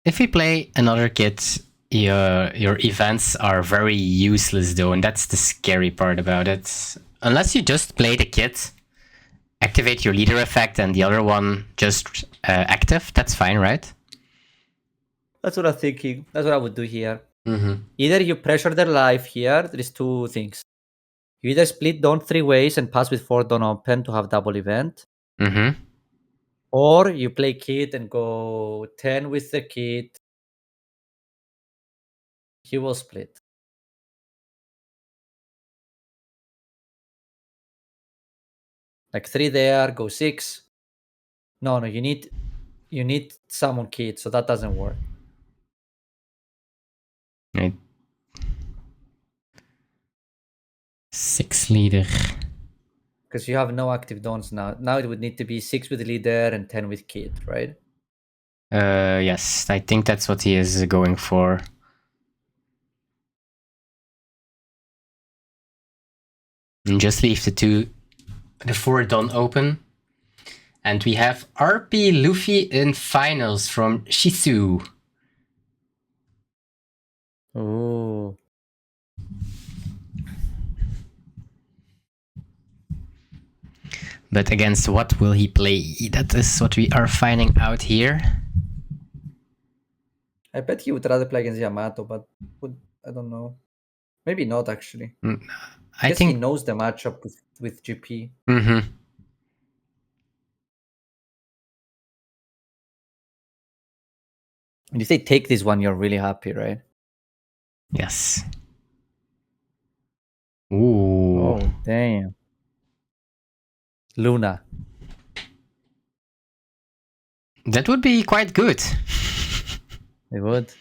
If we play another kid, your events are very useless though, and that's the scary part about it. Unless you just play the kid, activate your leader effect, and the other one just active, that's fine, right? That's what I'm thinking. That's what I would do here. Mm-hmm. Either you pressure their life here. There is two things. You either split Dawn 3 ways and pass with 4 Dawn open to have double event. Mm-hmm. Or you play kid and go 10 with the kid. He will split. Like 3 there, go 6. No, you need summon kid, so that doesn't work. Right. 6 leader. Because you have no active Dawns now. Now it would need to be 6 with leader and 10 with kid, right? Yes, I think that's what he is going for. And just leave the 4 Dawn open. And we have RP Luffy in finals from Shizu. Oh. But against what will he play? That is what we are finding out here. I bet he would rather play against Yamato, but I don't know. Maybe not actually. I guess think he knows the matchup with GP. Mm-hmm. And if they take this one, you're really happy, right? Yes. Ooh. Oh, damn. Luna. That would be quite good. It would.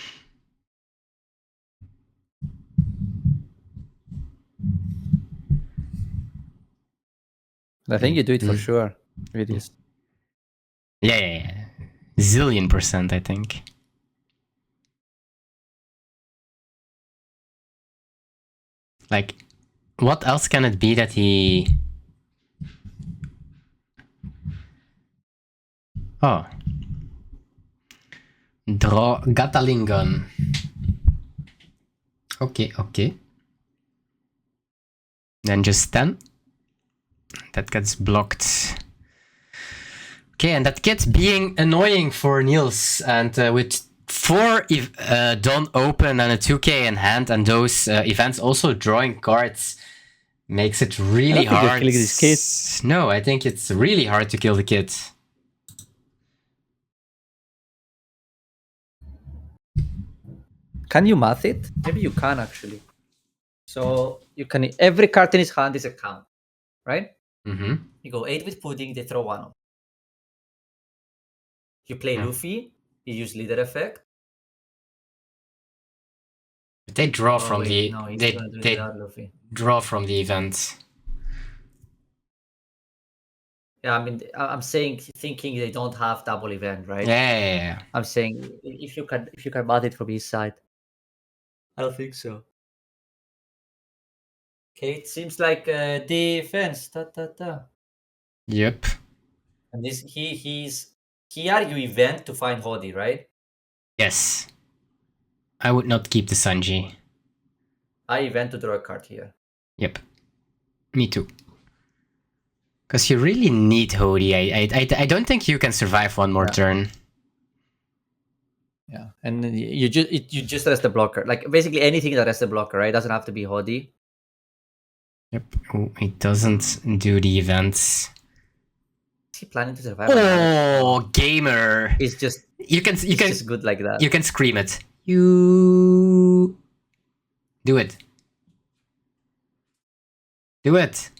I think you do it for sure. It is. Yeah. Zillion %, I think. Like, what else can it be that he... Oh. Draw Gatalingon. Okay. Then just 10. That gets blocked. Okay, and that gets being annoying for Niels. And with 4 Dawn open and a 2k in hand, and those events also drawing cards, makes it really hard. Killing this kid. No, I think it's really hard to kill the kid. Can you math it? Maybe you can actually. So you can every card in his hand is a count, right? Mm-hmm. You go 8 with pudding, they throw 1 off. You play Yeah. Luffy, you use leader effect. They draw Oh, from wait, the no, he's they gonna do it they without Luffy. draw from the event. Yeah, I mean, I'm saying thinking they don't have double event, right? Yeah. I'm saying if you can bat it from his side. I don't think so. Okay, it seems like defense. Ta, ta, ta. Yep. And this he's here you event to find Hodi, right? Yes. I would not keep the Sanji. I event to draw a card here. Yep. Me too. Because you really need Hodi. I don't think you can survive one more turn. Yeah, and then you just rest the blocker. Like basically anything that rests the blocker, right? It doesn't have to be Hodi. Yep. Oh, it doesn't do the events. Is he planning to survive? Another? Oh, gamer! It's just You can just good like that. you can scream it. You do it. Do it.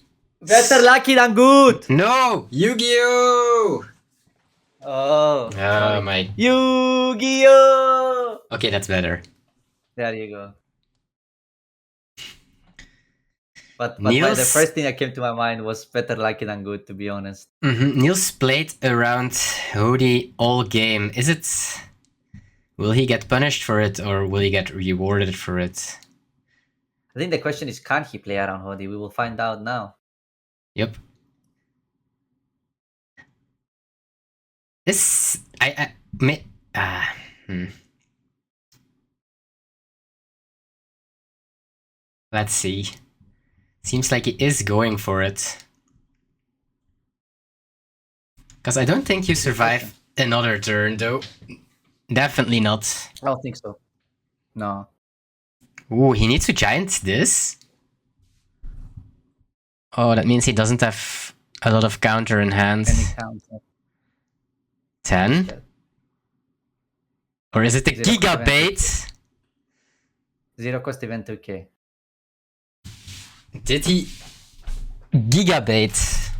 Better lucky than good. No, Yu-Gi-Oh! Oh, sorry. My. Yu-Gi-Oh! Okay, that's better. There you go. But Niels, the first thing that came to my mind was better lucky than good, to be honest. Niels played around Hodi all game. Is it? Will he get punished for it, or will he get rewarded for it? I think the question is, can he play around Hodi? We will find out now. Yep. This I may Let's see. Seems like he is going for it. Because I don't think you survive another turn, though. Definitely not. I don't think so. No. Ooh, he needs to giant this? Oh, that means he doesn't have a lot of counter in hand. Any counter. 10? Or is it a Zero gigabait? Zero cost event 2k. Did he gigabait?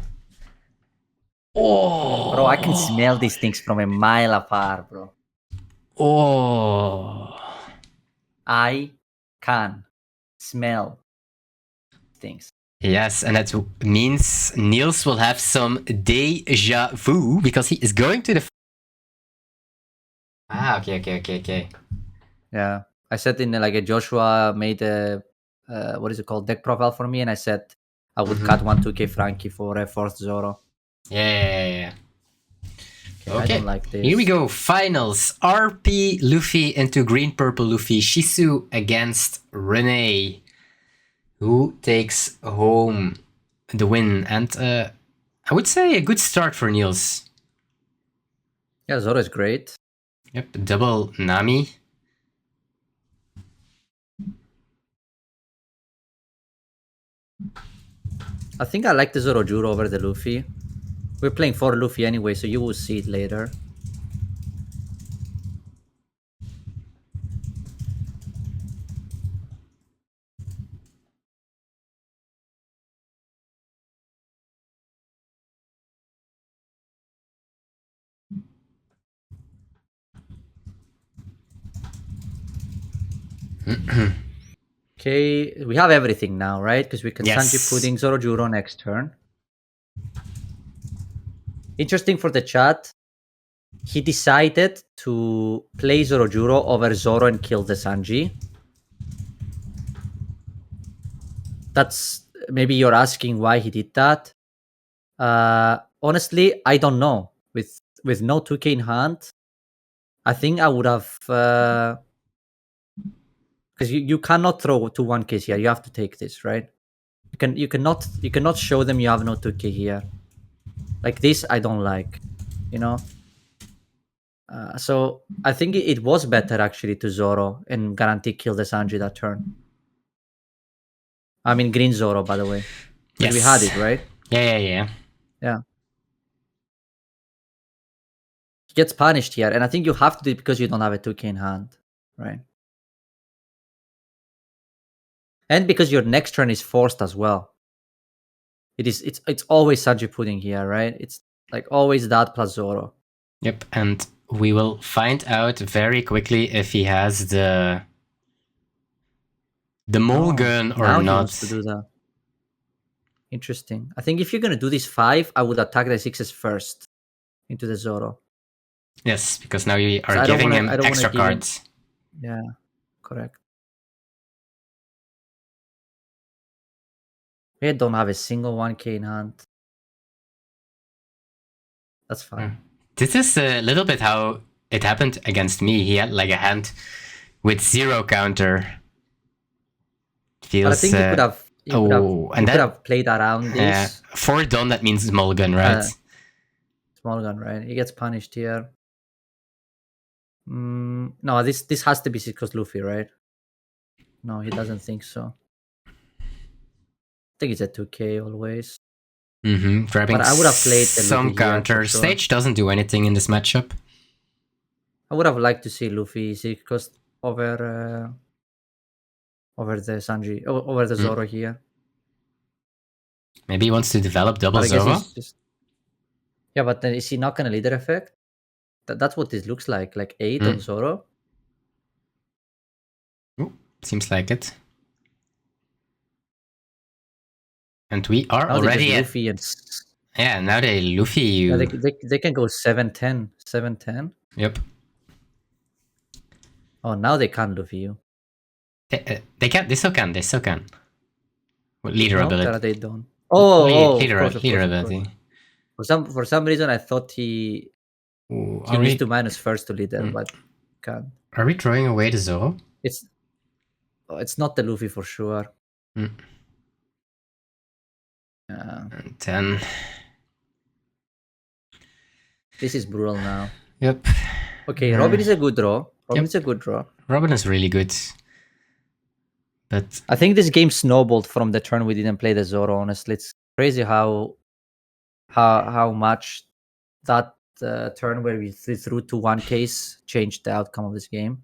Oh, Bro, I can smell these things from a mile apart, bro. Oh, I can smell things. yes, and that means Niels will have some deja vu because he is going to the. Ah, okay. Yeah, I said in like a Joshua made a what is it called, deck profile for me, and I said I would cut 2k Frankie for a fourth Zoro. Yeah. Okay, I don't like this. Here we go. Finals. RP Luffy into green purple Luffy. Shisu against Renee. Who takes home the win? And I would say a good start for Niels. Yeah, Zoro is great. Yep, double Nami. I think I like the Zoro Juro over the Luffy. We're playing for Luffy anyway, so you will see it later. Okay, we have everything now, right? Because we can Sanji Pudding Zoro Juro next turn. Interesting for the chat. He decided to play Zoro Juro over Zoro and kill the Sanji. That's maybe you're asking why he did that. Honestly, I don't know. With no 2k in hand, I think I would have because you cannot throw to 1k here. You have to take this, right? You cannot show them you have no 2k here. Like this, I don't like, you know. So I think it was better actually to Zoro and guarantee kill the Sanji that turn. I mean green Zoro, by the way. Yes. We had it, right? Yeah. He gets punished here, and I think you have to do it because you don't have a 2k in hand, right? And because your next turn is forced as well. It's always Sanji pudding here, right? It's like always that plus Zoro. Yep, and we will find out very quickly if he has the mulligan or now not. He wants to do that. Interesting. I think if you're gonna do this 5, I would attack the 6s first into the Zoro. Yes, because now you are giving him extra cards. Yeah, correct. We don't have a single 1k in hand. That's fine. This is a little bit how it happened against me. He had like a hand with 0 counter. Feels, but I think you could have played around this. For Don, that means mulligan, right? Small gun, right? He gets punished here. No, this has to be because Luffy, right? No, he doesn't think so. I think it's a 2k always. Grabbing but I would have played some counter. Sure. Stage doesn't do anything in this matchup. I would have liked to see Luffy because over the Sanji, over the Zoro here. Maybe he wants to develop double Zoro? Yeah, but then is he not going to leader effect? That's what this looks like 8 on Zoro. Ooh, seems like it. And we are now already at... Luffy and... Yeah, now they Luffy you. Yeah, they can go 7-10. 7-10? Yep. Oh, now they can't Luffy you. They can. They still can. They still can. Leader ability. They don't. Leader ability. For some reason, I thought he needs to minus first to leader, but can't. Are we throwing away the Zoro? It's not the Luffy for sure. 10. This is brutal now. Yep. Okay, Robin is a good draw. Robin's a good draw. Robin is really good. But I think this game snowballed from the turn we didn't play the Zoro, honestly. It's crazy how much that turn where we threw to 1Ks changed the outcome of this game.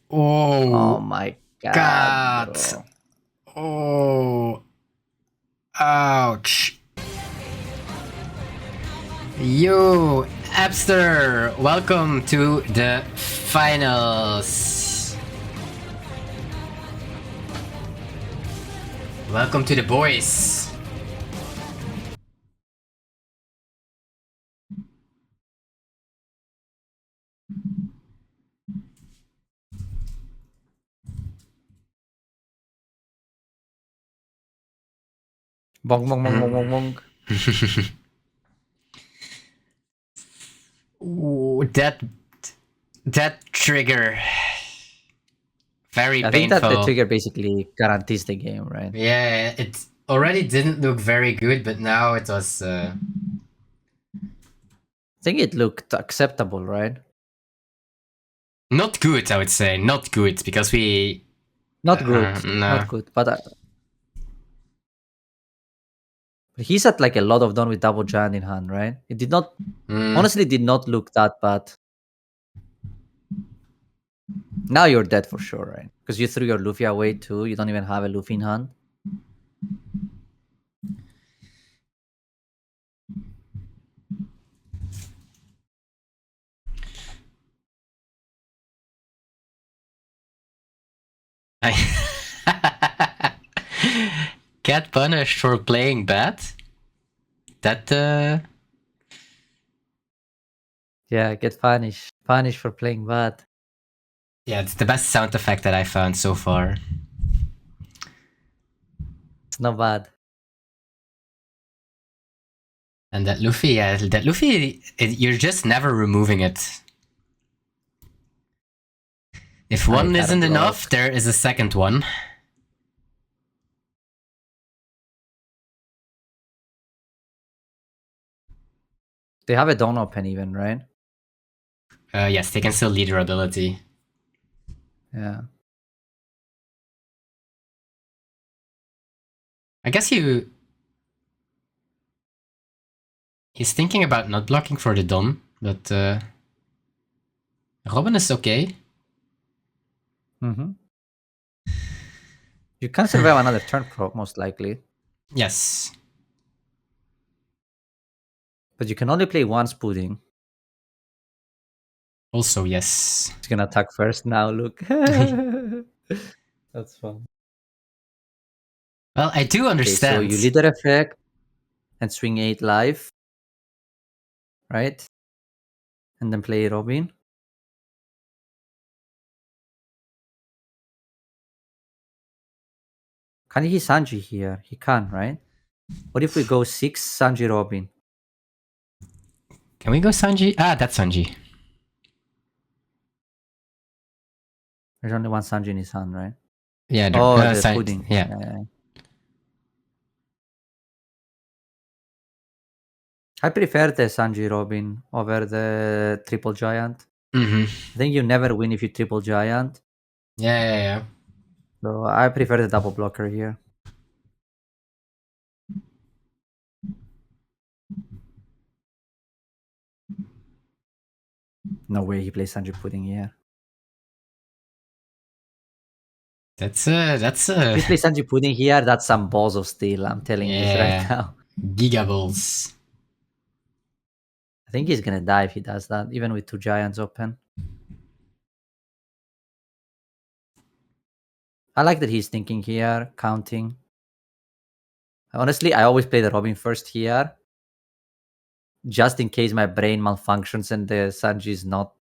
Oh my god. Bro. Oh. Ouch. Yo, Appster, welcome to the finals. Welcome to the boys. Bong bong bong bong bong bong. Ooh, that trigger. Very painful. I think that the trigger basically guarantees the game, right? Yeah, it already didn't look very good, but now it was... I think it looked acceptable, right? Not good, I would say. Not good, because we... Not good. No. Not good, but... he's at like a lot of done with double giant in hand, right? It did not... honestly did not look that bad. Now you're dead for sure, right? Because you threw your Luffy away too. You don't even have a Luffy in hand. Get punished for playing bad? That Yeah, get punished. Punished for playing bad. Yeah, it's the best sound effect that I found so far. It's not bad. And that Luffy, yeah, that Luffy, you're just never removing it. If one isn't enough, there is a second one. They have a Dawn open even, right? Yes, they can still leader ability. Yeah. I guess he's thinking about not blocking for the Dom, but Robin is okay. You You can survive another turn, most likely. Yes. But you can only play once pudding. Also, yes. It's gonna attack first now, look. That's fun. Well, I do Okay, understand. so you leader effect and swing 8 life. Right? And then play Robin. Can he Sanji here? He can, right? What if we go 6 Sanji Robin? Can we go Sanji? Ah, that's Sanji. There's only one Sanji in his hand, right? Yeah, the pudding. Yeah. I prefer the Sanji Robin over the triple giant. Mm-hmm. I think you never win if you triple giant. Yeah. So I prefer the double blocker here. No way he plays Sanji Pudding here. That's If he plays Sanji Pudding here, that's some balls of steel. I'm telling you this right now. Gigaballs. I think he's gonna die if he does that, even with 2 giants open. I like that he's thinking here, counting. Honestly, I always play the Robin first here, just in case my brain malfunctions and the Sanji is not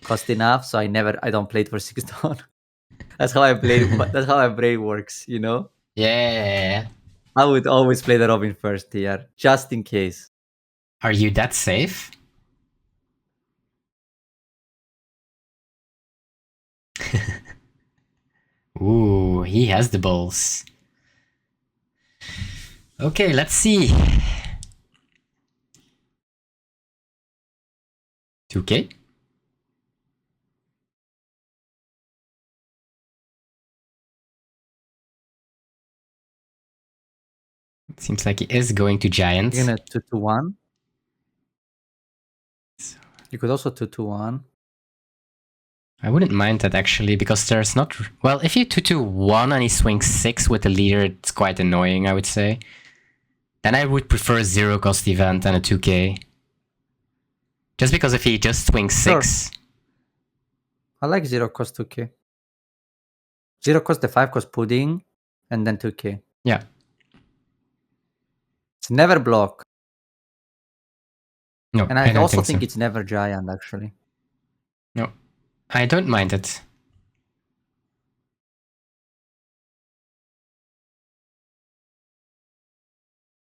cost enough. So I don't play it for 6 dawn. That's how I play. That's how my brain works, you know. Yeah. I would always play the Robin first here, just in case. Are you that safe? Ooh, he has the balls. Okay, let's see. 2K? It seems like he is going to Giants. You're gonna 2-2-1. You could also 2-2-1. I wouldn't mind that actually, because there's not... Well, if you 2-2-1 and he swings 6 with the leader, it's quite annoying, I would say. Then I would prefer a 0 cost event and a 2K. Just because if he just swings 6... Sure. I like 0 cost 2K. 0 cost the 5 cost pudding, and then 2K. Yeah. It's never block. No, And I also think so. it's never giant, actually. No, I don't mind it.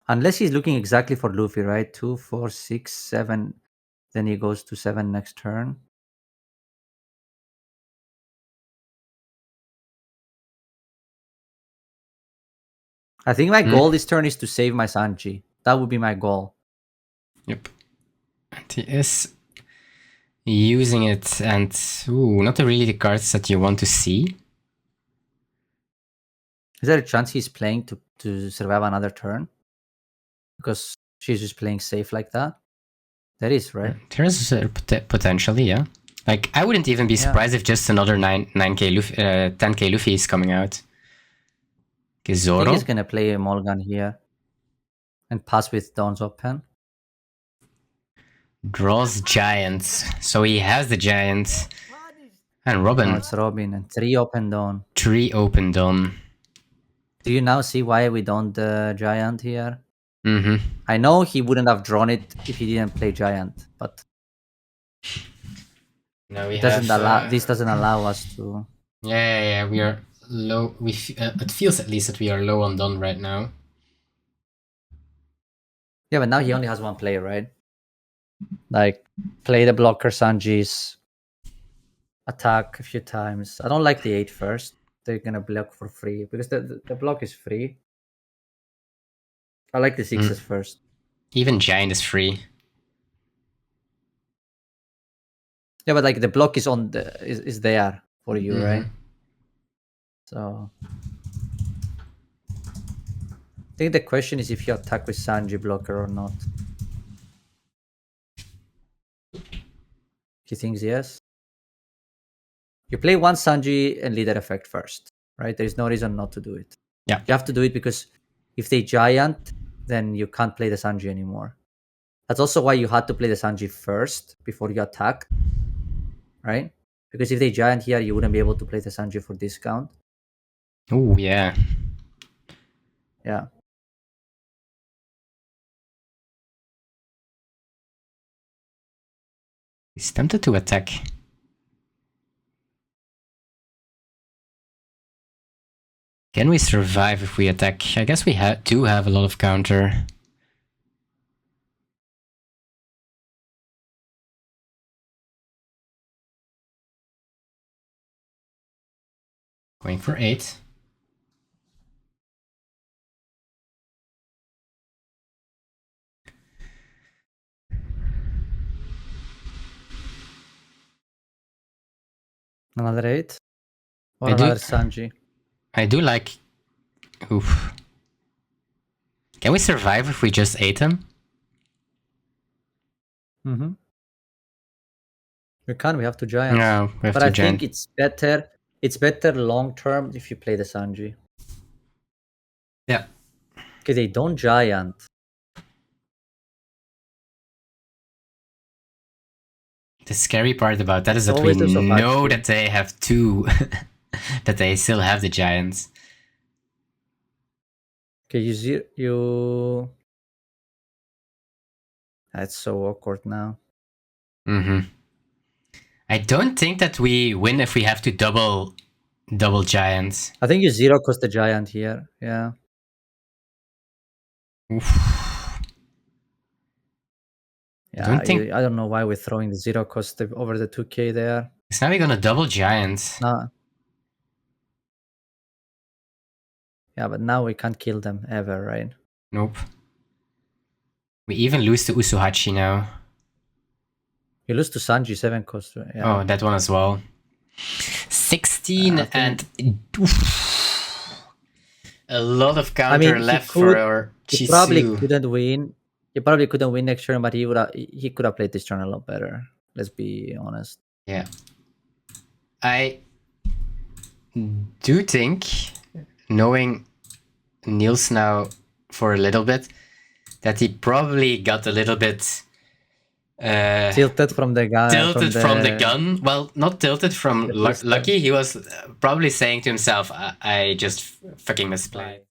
Unless he's looking exactly for Luffy, right? 2, 4, 6, 7. Then he goes to 7 next turn. I think my goal this turn is to save my Sanji. That would be my goal. Yep. And he is using it, and ooh, not really the cards that you want to see. Is there a chance he's playing to survive another turn? Because she's just playing safe like that? There is, right? There's potentially, yeah. Like, I wouldn't even be surprised if just another 9k Luffy, 10k Luffy is coming out. Okay, Zoro. I think he's gonna play a Mulligan here. And pass with Dawn's open. Draws Giants. So he has the Giants. And Robin. No, it's Robin. And 3 open Dawn. 3 open Dawn. Do you now see why we don't Giant here? Mm-hmm. I know he wouldn't have drawn it if he didn't play Giant, but Now we this doesn't allow us to. Yeah, we are low. It feels at least that we are low on Dawn right now. Yeah, but now he only has one player, right? Like, play the blocker Sanji's, attack a few times. I don't like the 8 first. They're gonna block for free because the block is free. I like the 6s first. Even Giant is free. Yeah, but like the block is on is there for you, right? So I think the question is if you attack with Sanji blocker or not. He thinks yes. You play one Sanji and leader effect first, right? There's no reason not to do it. Yeah. You have to do it because if they giant, then you can't play the Sanji anymore. That's also why you had to play the Sanji first before you attack, right? Because if they giant here, you wouldn't be able to play the Sanji for discount. Oh, yeah. Yeah. He's tempted to attack. Can we survive if we attack? I guess we do have a lot of counter. Going for 8. Another 8? Or I another Sanji? I do like... Oof. Can we survive if we just ate him? Mm-hmm. We can't, we have to giant. No, we have but to I giant. think it's better long term if you play the Sanji. Yeah. Because they don't giant. The scary part about that is It's that we always the know Sohachi. that they have 2. That they still have the giants. Okay, you. That's so awkward now. Mm-hmm. I don't think that we win if we have to double giants. I think you zero cost the giant here. Yeah. Oof. Yeah, think... I don't know why we're throwing the zero cost over the 2k there. It's now we're gonna double giants. Nah. Yeah, but now we can't kill them ever, right? Nope. We even lose to Usuhachi now. You lose to Sanji 7 cost. Yeah. Oh, that one as well. 16 and... Oof. A lot of counter left for our Chisu. He probably couldn't win. He probably couldn't win next turn, but he could have played this turn a lot better. Let's be honest. Yeah. I do think, knowing Niels now for a little bit, that he probably got a little bit... tilted from the gun. Tilted from the gun. Well, not tilted from Lucky. He was probably saying to himself, I just fucking misplayed.